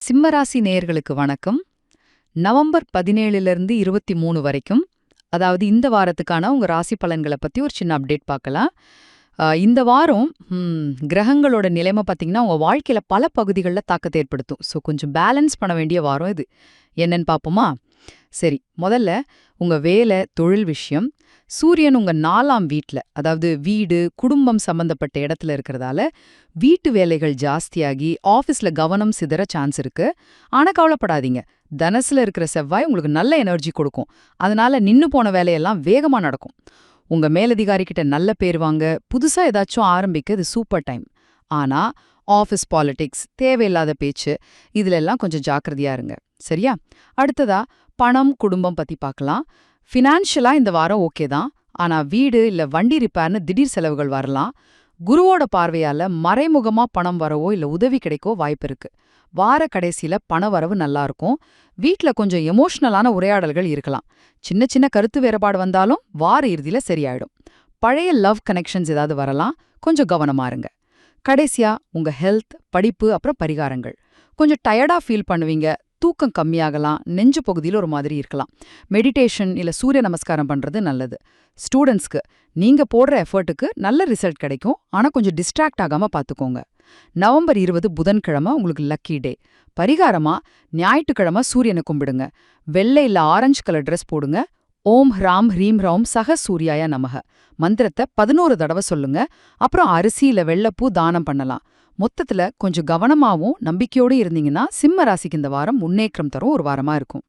சிம்மராசி நேயர்களுக்கு வணக்கம். நவம்பர் 17லிருந்து 23 வரைக்கும், அதாவது இந்த வாரத்துக்கான உங்க ராசி பலன்கள பத்தி ஒரு சின்ன அப்டேட் பார்க்கலாம். இந்த வாரம் கிரகங்களோட நிலைமை பார்த்தீங்கன்னா, உங்க வாழ்க்கையில பல பகுதிகள்ல தாக்கத்த ஏற்படுத்தும். ஸோ கொஞ்சம் பேலன்ஸ் பண்ண வேண்டிய வாரம் இது. என்னன்னு பார்ப்போமா? சரி, முதல்ல உங்க வேலை, தொழில் விஷயம். சூரியன் உங்க 4ஆம் வீட்ல, அதாவது வீடு, குடும்பம் சம்பந்தப்பட்ட இடத்துல இருக்கிறதால, வீட்டு வேலைகள் ஜாஸ்தியாகி ஆஃபீஸ்ல கவனம் சிதற சான்ஸ் இருக்கு. ஆனா கவலைப்படாதீங்க. தனுசுல இருக்கிற செவ்வாய் உங்களுக்கு நல்ல எனர்ஜி கொடுக்கும். அதனால நின்னு போன வேலையெல்லாம் வேகமா நடக்கும். உங்க மேலதிகாரி கிட்ட நல்ல பேர் வாங்க, புதுசா ஏதாச்சும் ஆரம்பிக்க இது சூப்பர் டைம். ஆனா ஆஃபீஸ் பாலிடிக்ஸ், தேவையில்லாத பேச்சு, இதுல எல்லாம் கொஞ்சம் ஜாக்கிரதையா இருங்க. சரியா? அடுத்ததா பணம், குடும்பம் பத்தி பார்க்கலாம். ஃபினான்ஷியலா இந்த வாரம் ஓகே தான். ஆனா வீடு இல்ல வண்டி ரிப்பேர்னு திடீர் செலவுகள் வரலாம். குருவோட பார்வையால மறைமுகமா பணம் வரவோ இல்ல உதவி கிடைக்கோ வாய்ப்பு இருக்கு. வார கடைசியில பண வரவு நல்லா இருக்கும். வீட்ல கொஞ்சம் எமோஷனலான உரையாடல்கள் இருக்கலாம். சின்ன சின்ன கருத்து வேறுபாடு வந்தாலும் வார இறுதியில சரியாயிடும். பழைய லவ் கனெக்ஷன்ஸ் ஏதாவது வரலாம். கொஞ்சம் கவனமா இருங்க. கடைசியா உங்க ஹெல்த், படிப்பு அப்புறம் பரிகாரங்கள். கொஞ்சம் டயர்டா ஃபீல் பண்ணுவீங்க. தூக்கம் கம்மியாகலாம். நெஞ்சு பகுதியில் ஒரு மாதிரி இருக்கலாம். மெடிடேஷன் இல்ல சூரிய நமஸ்காரம் பண்றது நல்லது. ஸ்டூடெண்ட்ஸ்க்கு நீங்க போடுற எஃபர்ட்டுக்கு நல்ல ரிசல்ட் கிடைக்கும். ஆனா கொஞ்சம் டிஸ்ட்ராக்ட் ஆகாம பாத்துக்கோங்க. நவம்பர் 20 புதன்கிழமை உங்களுக்கு லக்கி டே. பரிகாரமா ஞாயிற்றுக்கிழமை சூரியனை கும்பிடுங்க. வெள்ளை இல்ல ஆரஞ்சு கலர் ட்ரெஸ் போடுங்க. ஓம் ஹ்ராம் ஹ்ரீம் ரௌம் சக சூர்யாய நமக மந்திரத்தை 11 தடவை சொல்லுங்க. அப்புறம் அரிசி இல்ல வெள்ளப்பூ தானம் பண்ணலாம். மொத்தத்துல கொஞ்சம் கவனமாவும் நம்பிக்கையோடு இருந்தீங்கன்னா சிம்ம ராசிக்கு இந்த வாரம் முன்னேற்றம் தரும் ஒரு வாரமா இருக்கும்.